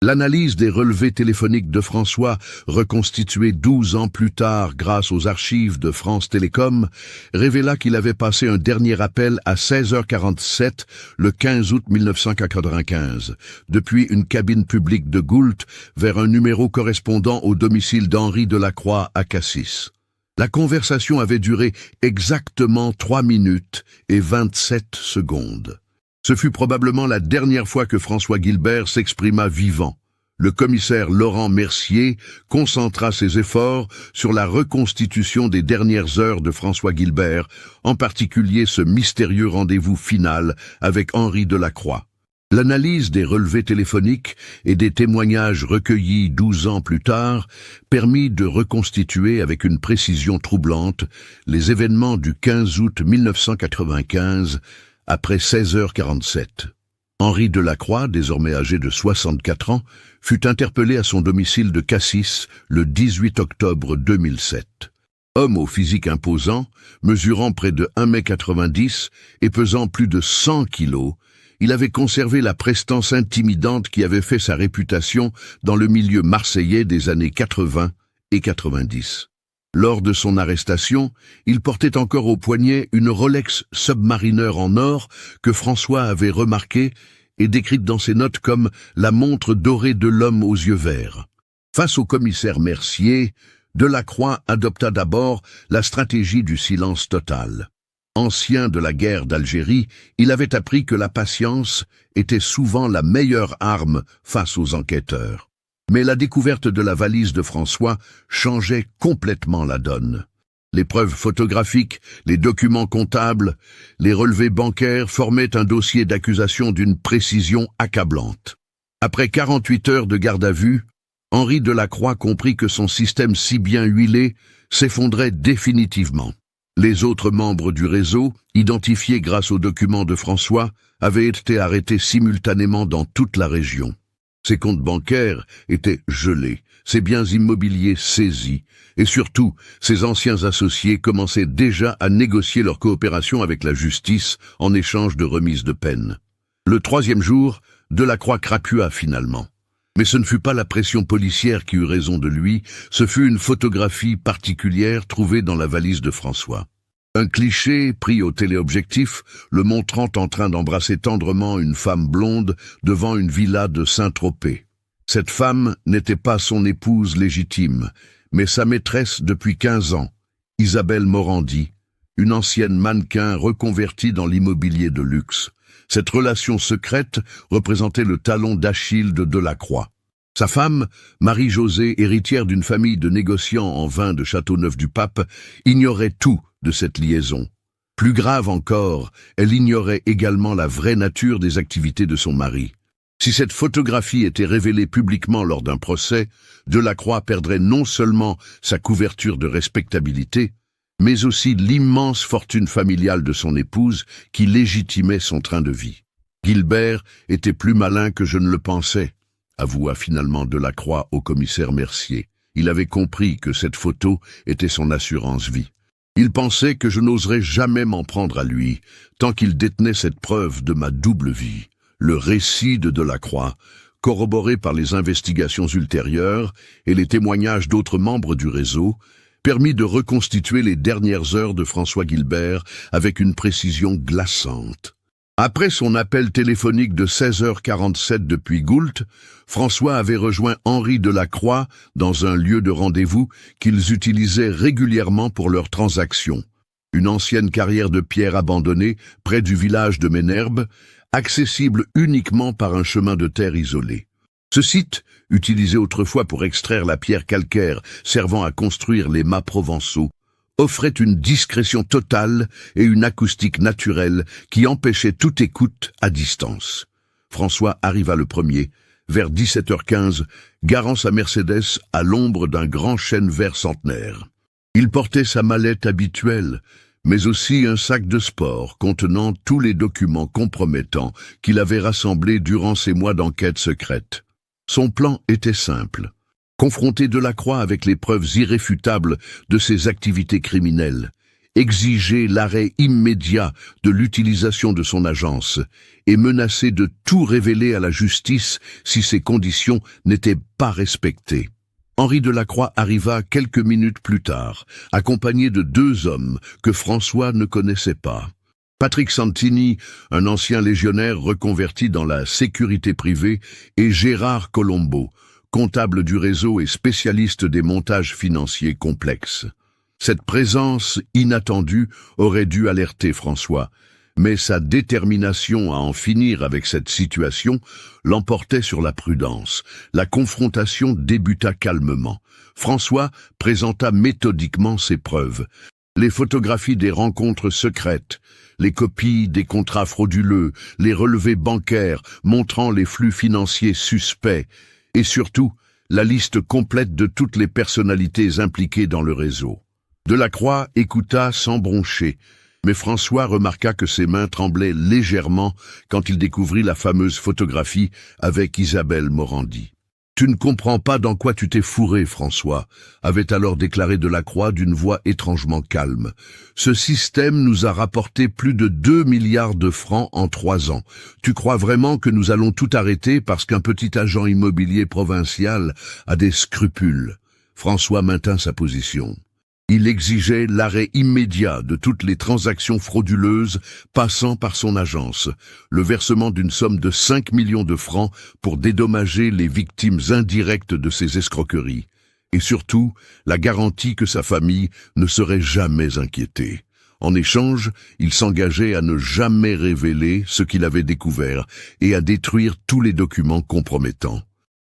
Speaker 1: L'analyse des relevés téléphoniques de François, reconstituée 12 ans plus tard grâce aux archives de France Télécom, révéla qu'il avait passé un dernier appel à 16h47 le 15 août 1995, depuis une cabine publique de Goult vers un numéro correspondant au domicile d'Henri Delacroix à Cassis. La conversation avait duré exactement 3 minutes et 27 secondes. Ce fut probablement la dernière fois que François Guilbert s'exprima vivant. Le commissaire Laurent Mercier concentra ses efforts sur la reconstitution des dernières heures de François Guilbert, en particulier ce mystérieux rendez-vous final avec Henri Delacroix. L'analyse des relevés téléphoniques et des témoignages recueillis 12 ans plus tard permit de reconstituer avec une précision troublante les événements du 15 août 1995 après 16h47. Henri Delacroix, désormais âgé de 64 ans, fut interpellé à son domicile de Cassis le 18 octobre 2007. Homme au physique imposant, mesurant près de 1,90 m et pesant plus de 100 kilos, il avait conservé la prestance intimidante qui avait fait sa réputation dans le milieu marseillais des années 80 et 90. Lors de son arrestation, il portait encore au poignet une Rolex Submariner en or que François avait remarquée et décrite dans ses notes comme la montre dorée de l'homme aux yeux verts. Face au commissaire Mercier, Delacroix adopta d'abord la stratégie du silence total. Ancien de la guerre d'Algérie, il avait appris que la patience était souvent la meilleure arme face aux enquêteurs. Mais la découverte de la valise de François changeait complètement la donne. Les preuves photographiques, les documents comptables, les relevés bancaires formaient un dossier d'accusation d'une précision accablante. Après 48 heures de garde à vue, Henri Delacroix comprit que son système si bien huilé s'effondrait définitivement. Les autres membres du réseau, identifiés grâce aux documents de François, avaient été arrêtés simultanément dans toute la région. Ses comptes bancaires étaient gelés, ses biens immobiliers saisis, et surtout, ses anciens associés commençaient déjà à négocier leur coopération avec la justice en échange de remise de peine. Le 3e jour, Delacroix crapula finalement. Mais ce ne fut pas la pression policière qui eut raison de lui, ce fut une photographie particulière trouvée dans la valise de François. Un cliché pris au téléobjectif, le montrant en train d'embrasser tendrement une femme blonde devant une villa de Saint-Tropez. Cette femme n'était pas son épouse légitime, mais sa maîtresse depuis 15 ans, Isabelle Morandi, une ancienne mannequin reconvertie dans l'immobilier de luxe. Cette relation secrète représentait le talon d'Achille de Delacroix. Sa femme, Marie-Josée, héritière d'une famille de négociants en vin de Châteauneuf-du-Pape, ignorait tout de cette liaison. Plus grave encore, elle ignorait également la vraie nature des activités de son mari. Si cette photographie était révélée publiquement lors d'un procès, Delacroix perdrait non seulement sa couverture de respectabilité, mais aussi l'immense fortune familiale de son épouse qui légitimait son train de vie. Guilbert était plus malin que je ne le pensais, avoua finalement Delacroix au commissaire Mercier. Il avait compris que cette photo était son assurance-vie. Il pensait que je n'oserais jamais m'en prendre à lui, tant qu'il détenait cette preuve de ma double vie. Le récit de Delacroix, corroboré par les investigations ultérieures et les témoignages d'autres membres du réseau, permit de reconstituer les dernières heures de François Guilbert avec une précision glaçante. Après son appel téléphonique de 16h47 depuis Goult, François avait rejoint Henri Delacroix dans un lieu de rendez-vous qu'ils utilisaient régulièrement pour leurs transactions. Une ancienne carrière de pierre abandonnée près du village de Ménherbe, accessible uniquement par un chemin de terre isolé. Ce site, utilisé autrefois pour extraire la pierre calcaire servant à construire les mâts provençaux, offrait une discrétion totale et une acoustique naturelle qui empêchait toute écoute à distance. François arriva le premier, vers 17h15, garant sa Mercedes à l'ombre d'un grand chêne vert centenaire. Il portait sa mallette habituelle, mais aussi un sac de sport contenant tous les documents compromettants qu'il avait rassemblés durant ses mois d'enquête secrète. Son plan était simple. Confronter Delacroix avec les preuves irréfutables de ses activités criminelles, exiger l'arrêt immédiat de l'utilisation de son agence et menacer de tout révéler à la justice si ces conditions n'étaient pas respectées. Henri Delacroix arriva quelques minutes plus tard, accompagné de 2 hommes que François ne connaissait pas. Patrick Santini, un ancien légionnaire reconverti dans la sécurité privée, et Gérard Colombo, comptable du réseau et spécialiste des montages financiers complexes. Cette présence inattendue aurait dû alerter François, mais sa détermination à en finir avec cette situation l'emportait sur la prudence. La confrontation débuta calmement. François présenta méthodiquement ses preuves. Les photographies des rencontres secrètes, les copies des contrats frauduleux, les relevés bancaires montrant les flux financiers suspects, et surtout, la liste complète de toutes les personnalités impliquées dans le réseau. Delacroix écouta sans broncher, mais François remarqua que ses mains tremblaient légèrement quand il découvrit la fameuse photographie avec Isabelle Morandi. « Tu ne comprends pas dans quoi tu t'es fourré, François », avait alors déclaré Delacroix d'une voix étrangement calme. « Ce système nous a rapporté plus de 2 milliards de francs en 3 ans. Tu crois vraiment que nous allons tout arrêter parce qu'un petit agent immobilier provincial a des scrupules ?» François maintint sa position. Il exigeait l'arrêt immédiat de toutes les transactions frauduleuses passant par son agence, le versement d'une somme de 5 millions de francs pour dédommager les victimes indirectes de ces escroqueries, et surtout la garantie que sa famille ne serait jamais inquiétée. En échange, il s'engageait à ne jamais révéler ce qu'il avait découvert et à détruire tous les documents compromettants.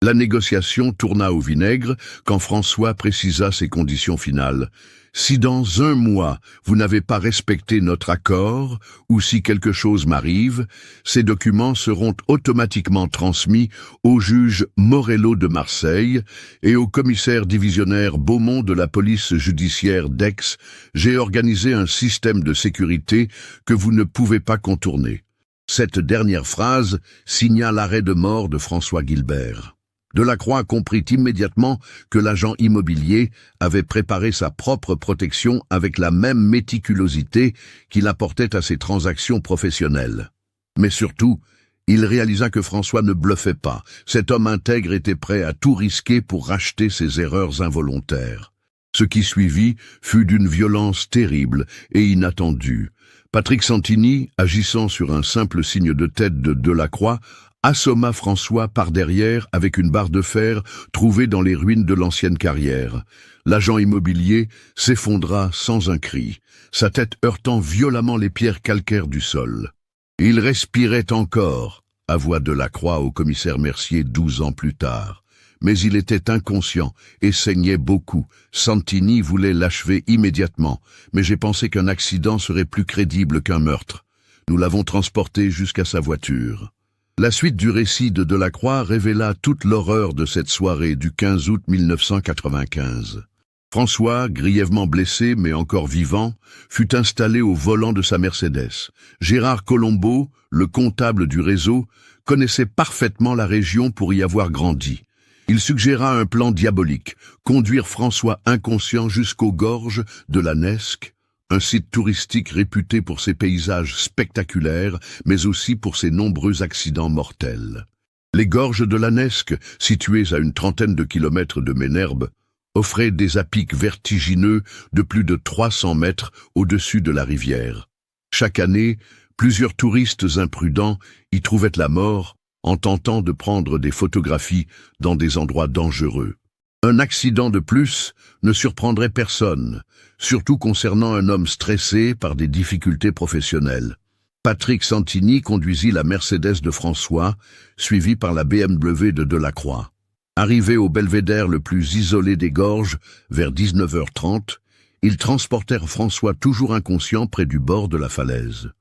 Speaker 1: La négociation tourna au vinaigre quand François précisa ses conditions finales. « Si dans 1 mois vous n'avez pas respecté notre accord, ou si quelque chose m'arrive, ces documents seront automatiquement transmis au juge Morello de Marseille et au commissaire divisionnaire Beaumont de la police judiciaire d'Aix. J'ai organisé un système de sécurité que vous ne pouvez pas contourner. » Cette dernière phrase signa l'arrêt de mort de François Guilbert. Delacroix comprit immédiatement que l'agent immobilier avait préparé sa propre protection avec la même méticulosité qu'il apportait à ses transactions professionnelles. Mais surtout, il réalisa que François ne bluffait pas. Cet homme intègre était prêt à tout risquer pour racheter ses erreurs involontaires. Ce qui suivit fut d'une violence terrible et inattendue. Patrick Santini, agissant sur un simple signe de tête de Delacroix, assomma François par derrière avec une barre de fer trouvée dans les ruines de l'ancienne carrière. L'agent immobilier s'effondra sans un cri, sa tête heurtant violemment les pierres calcaires du sol. Il respirait encore, avoua Delacroix au commissaire Mercier 12 ans plus tard. Mais il était inconscient et saignait beaucoup. Santini voulait l'achever immédiatement, mais j'ai pensé qu'un accident serait plus crédible qu'un meurtre. Nous l'avons transporté jusqu'à sa voiture. La suite du récit de Delacroix révéla toute l'horreur de cette soirée du 15 août 1995. François, grièvement blessé mais encore vivant, fut installé au volant de sa Mercedes. Gérard Colombo, le comptable du réseau, connaissait parfaitement la région pour y avoir grandi. Il suggéra un plan diabolique, conduire François inconscient jusqu'aux gorges de la Nesque, un site touristique réputé pour ses paysages spectaculaires, mais aussi pour ses nombreux accidents mortels. Les gorges de la Nesque, situées à une trentaine de kilomètres de Ménherbe, offraient des à-pics vertigineux de plus de 300 mètres au-dessus de la rivière. Chaque année, plusieurs touristes imprudents y trouvaient la mort en tentant de prendre des photographies dans des endroits dangereux. Un accident de plus ne surprendrait personne, surtout concernant un homme stressé par des difficultés professionnelles. Patrick Santini conduisit la Mercedes de François, suivi par la BMW de Delacroix. Arrivé au belvédère le plus isolé des gorges, vers 19h30, Ils transportèrent François toujours inconscient près du bord de la falaise.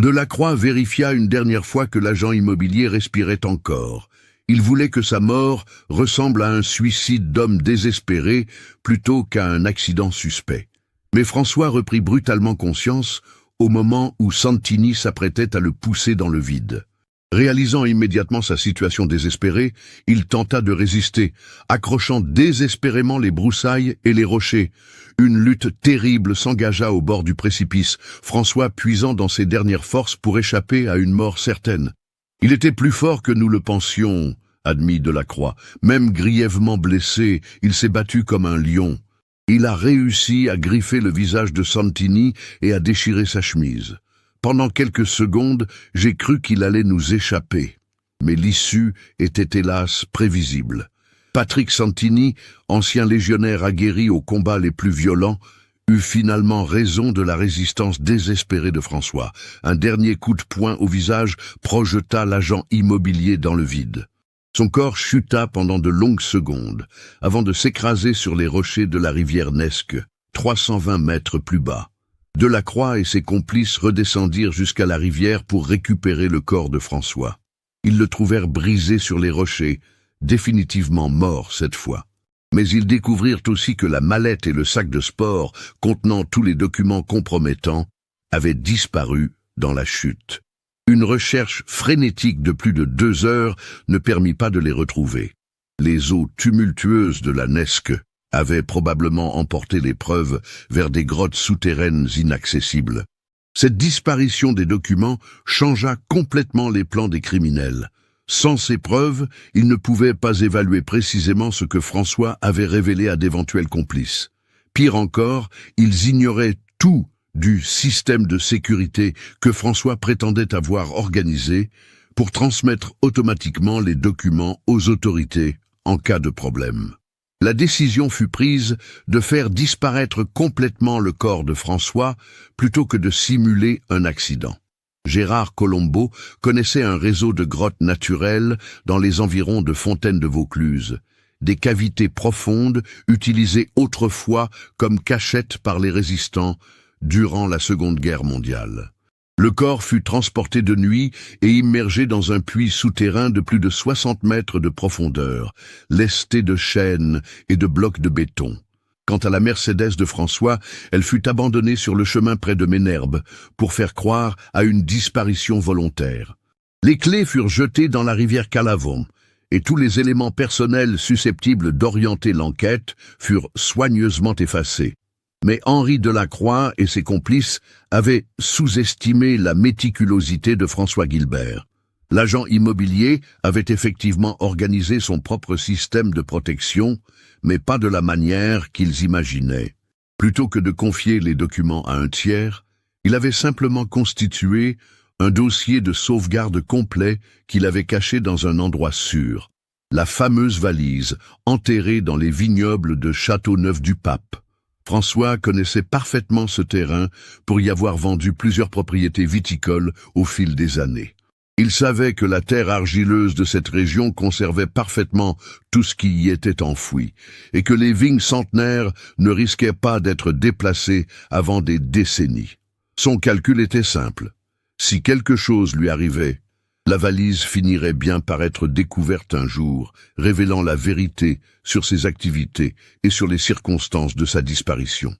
Speaker 1: Delacroix vérifia une dernière fois que l'agent immobilier respirait encore. Il voulait que sa mort ressemble à un suicide d'homme désespéré plutôt qu'à un accident suspect. Mais François reprit brutalement conscience au moment où Santini s'apprêtait à le pousser dans le vide. Réalisant immédiatement sa situation désespérée, il tenta de résister, accrochant désespérément les broussailles et les rochers. Une lutte terrible s'engagea au bord du précipice, François puisant dans ses dernières forces pour échapper à une mort certaine. Il était plus fort que nous le pensions, admit Delacroix. Même grièvement blessé, il s'est battu comme un lion. Il a réussi à griffer le visage de Santini et à déchirer sa chemise. Pendant quelques secondes, j'ai cru qu'il allait nous échapper. Mais l'issue était hélas prévisible. Patrick Santini, ancien légionnaire aguerri aux combats les plus violents, eut finalement raison de la résistance désespérée de François. Un dernier coup de poing au visage projeta l'agent immobilier dans le vide. Son corps chuta pendant de longues secondes, avant de s'écraser sur les rochers de la rivière Nesque, 320 mètres plus bas. Delacroix et ses complices redescendirent jusqu'à la rivière pour récupérer le corps de François. Ils le trouvèrent brisé sur les rochers, définitivement mort cette fois. Mais ils découvrirent aussi que la mallette et le sac de sport, contenant tous les documents compromettants, avaient disparu dans la chute. Une recherche frénétique de plus de 2 heures ne permit pas de les retrouver. Les eaux tumultueuses de la Nesque avaient probablement emporté les preuves vers des grottes souterraines inaccessibles. Cette disparition des documents changea complètement les plans des criminels. Sans ces preuves, ils ne pouvaient pas évaluer précisément ce que François avait révélé à d'éventuels complices. Pire encore, ils ignoraient tout du système de sécurité que François prétendait avoir organisé pour transmettre automatiquement les documents aux autorités en cas de problème. La décision fut prise de faire disparaître complètement le corps de François plutôt que de simuler un accident. Gérard Colombo connaissait un réseau de grottes naturelles dans les environs de Fontaine de Vaucluse, des cavités profondes utilisées autrefois comme cachettes par les résistants durant la Seconde Guerre mondiale. Le corps fut transporté de nuit et immergé dans un puits souterrain de plus de 60 mètres de profondeur, lesté de chênes et de blocs de béton. Quant à la Mercedes de François, elle fut abandonnée sur le chemin près de Ménherbe pour faire croire à une disparition volontaire. Les clés furent jetées dans la rivière Calavon et tous les éléments personnels susceptibles d'orienter l'enquête furent soigneusement effacés. Mais Henri Delacroix et ses complices avaient sous-estimé la méticulosité de François Guilbert. L'agent immobilier avait effectivement organisé son propre système de protection, mais pas de la manière qu'ils imaginaient. Plutôt que de confier les documents à un tiers, il avait simplement constitué un dossier de sauvegarde complet qu'il avait caché dans un endroit sûr, la fameuse valise enterrée dans les vignobles de Châteauneuf-du-Pape. François connaissait parfaitement ce terrain pour y avoir vendu plusieurs propriétés viticoles au fil des années. Il savait que la terre argileuse de cette région conservait parfaitement tout ce qui y était enfoui, et que les vignes centenaires ne risquaient pas d'être déplacées avant des décennies. Son calcul était simple. Si quelque chose lui arrivait, la valise finirait bien par être découverte un jour, révélant la vérité sur ses activités et sur les circonstances de sa disparition.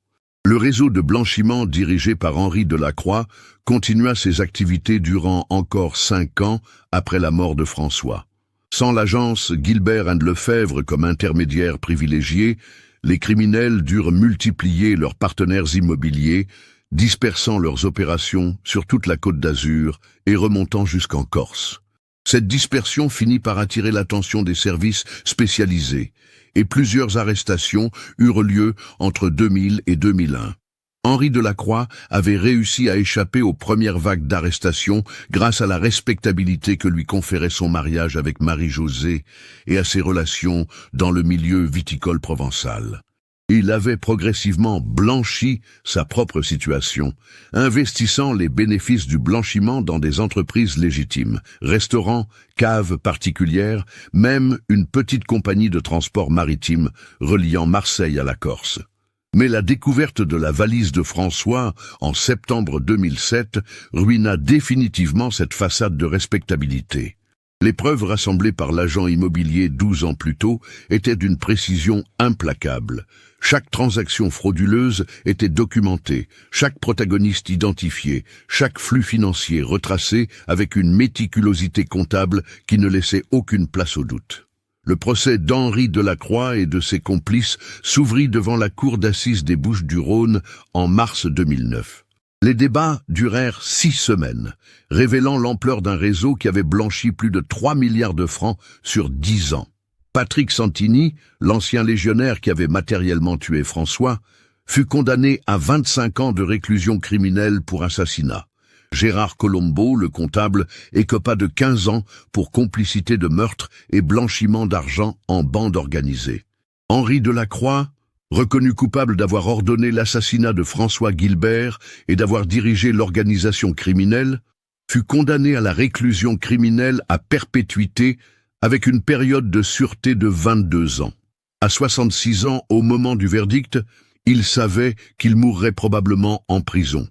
Speaker 1: Le réseau de blanchiment dirigé par Henri Delacroix continua ses activités durant encore 5 ans après la mort de François. Sans l'agence Gilbert & Lefebvre comme intermédiaire privilégié, les criminels durent multiplier leurs partenaires immobiliers, dispersant leurs opérations sur toute la Côte d'Azur et remontant jusqu'en Corse. Cette dispersion finit par attirer l'attention des services spécialisés, et plusieurs arrestations eurent lieu entre 2000 et 2001. Henri Delacroix avait réussi à échapper aux premières vagues d'arrestations grâce à la respectabilité que lui conférait son mariage avec Marie-Josée et à ses relations dans le milieu viticole provençal. Il avait progressivement blanchi sa propre situation, investissant les bénéfices du blanchiment dans des entreprises légitimes, restaurants, caves particulières, même une petite compagnie de transport maritime reliant Marseille à la Corse. Mais la découverte de la valise de François, en septembre 2007, ruina définitivement cette façade de respectabilité. Les preuves rassemblées par l'agent immobilier 12 ans plus tôt étaient d'une précision implacable. Chaque transaction frauduleuse était documentée, chaque protagoniste identifié, chaque flux financier retracé avec une méticulosité comptable qui ne laissait aucune place au doute. Le procès d'Henri Delacroix et de ses complices s'ouvrit devant la cour d'assises des Bouches-du-Rhône en mars 2009. Les débats durèrent 6 semaines, révélant l'ampleur d'un réseau qui avait blanchi plus de 3 milliards de francs sur 10 ans. Patrick Santini, l'ancien légionnaire qui avait matériellement tué François, fut condamné à 25 ans de réclusion criminelle pour assassinat. Gérard Colombo, le comptable, écopa de 15 ans pour complicité de meurtre et blanchiment d'argent en bande organisée. Henri Delacroix, reconnu coupable d'avoir ordonné l'assassinat de François Guilbert et d'avoir dirigé l'organisation criminelle, fut condamné à la réclusion criminelle à perpétuité avec une période de sûreté de 22 ans. À 66 ans, au moment du verdict, il savait qu'il mourrait probablement en prison.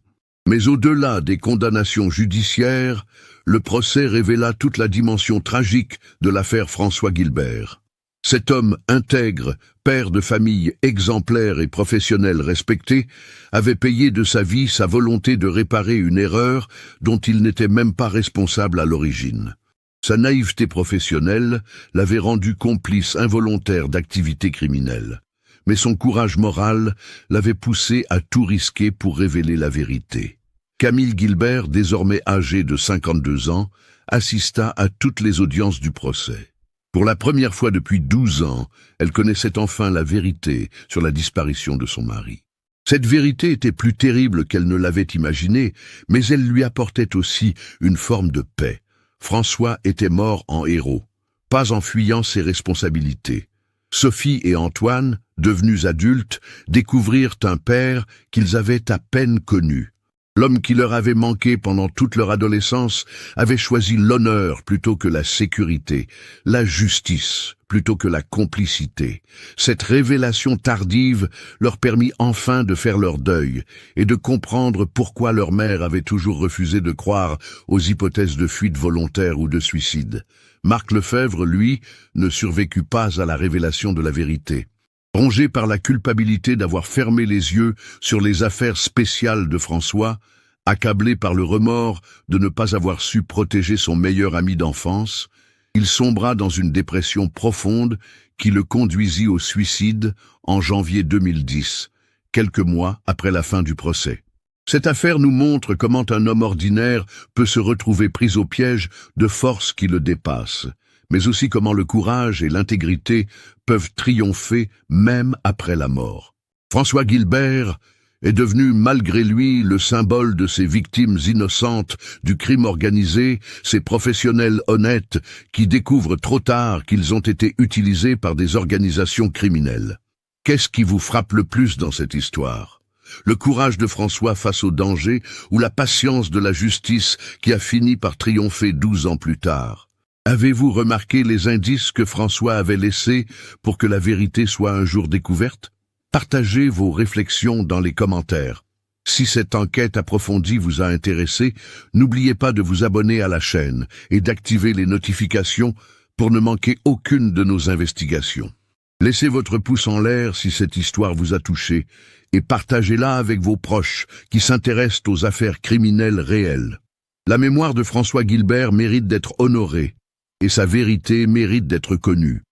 Speaker 1: Mais au-delà des condamnations judiciaires, le procès révéla toute la dimension tragique de l'affaire François Guilbert. Cet homme intègre, père de famille exemplaire et professionnel respecté, avait payé de sa vie sa volonté de réparer une erreur dont il n'était même pas responsable à l'origine. Sa naïveté professionnelle l'avait rendu complice involontaire d'activités criminelles. Mais son courage moral l'avait poussé à tout risquer pour révéler la vérité. Camille Guilbert, désormais âgée de 52 ans, assista à toutes les audiences du procès. Pour la première fois depuis 12 ans, elle connaissait enfin la vérité sur la disparition de son mari. Cette vérité était plus terrible qu'elle ne l'avait imaginé, mais elle lui apportait aussi une forme de paix. François était mort en héros, pas en fuyant ses responsabilités. Sophie et Antoine, devenus adultes, découvrirent un père qu'ils avaient à peine connu. L'homme qui leur avait manqué pendant toute leur adolescence avait choisi l'honneur plutôt que la sécurité, la justice plutôt que la complicité. Cette révélation tardive leur permit enfin de faire leur deuil et de comprendre pourquoi leur mère avait toujours refusé de croire aux hypothèses de fuite volontaire ou de suicide. Marc Lefebvre, lui, ne survécut pas à la révélation de la vérité. Rongé par la culpabilité d'avoir fermé les yeux sur les affaires spéciales de François, accablé par le remords de ne pas avoir su protéger son meilleur ami d'enfance, il sombra dans une dépression profonde qui le conduisit au suicide en janvier 2010, quelques mois après la fin du procès. Cette affaire nous montre comment un homme ordinaire peut se retrouver pris au piège de forces qui le dépassent, mais aussi comment le courage et l'intégrité peuvent triompher même après la mort. François Guilbert est devenu malgré lui le symbole de ces victimes innocentes du crime organisé, ces professionnels honnêtes qui découvrent trop tard qu'ils ont été utilisés par des organisations criminelles. Qu'est-ce qui vous frappe le plus dans cette histoire ? Le courage de François face au danger ou la patience de la justice qui a fini par triompher 12 ans plus tard ? Avez-vous remarqué les indices que François avait laissés pour que la vérité soit un jour découverte ? Partagez vos réflexions dans les commentaires. Si cette enquête approfondie vous a intéressé, n'oubliez pas de vous abonner à la chaîne et d'activer les notifications pour ne manquer aucune de nos investigations. Laissez votre pouce en l'air si cette histoire vous a touché et partagez-la avec vos proches qui s'intéressent aux affaires criminelles réelles. La mémoire de François Guilbert mérite d'être honorée et sa vérité mérite d'être connue.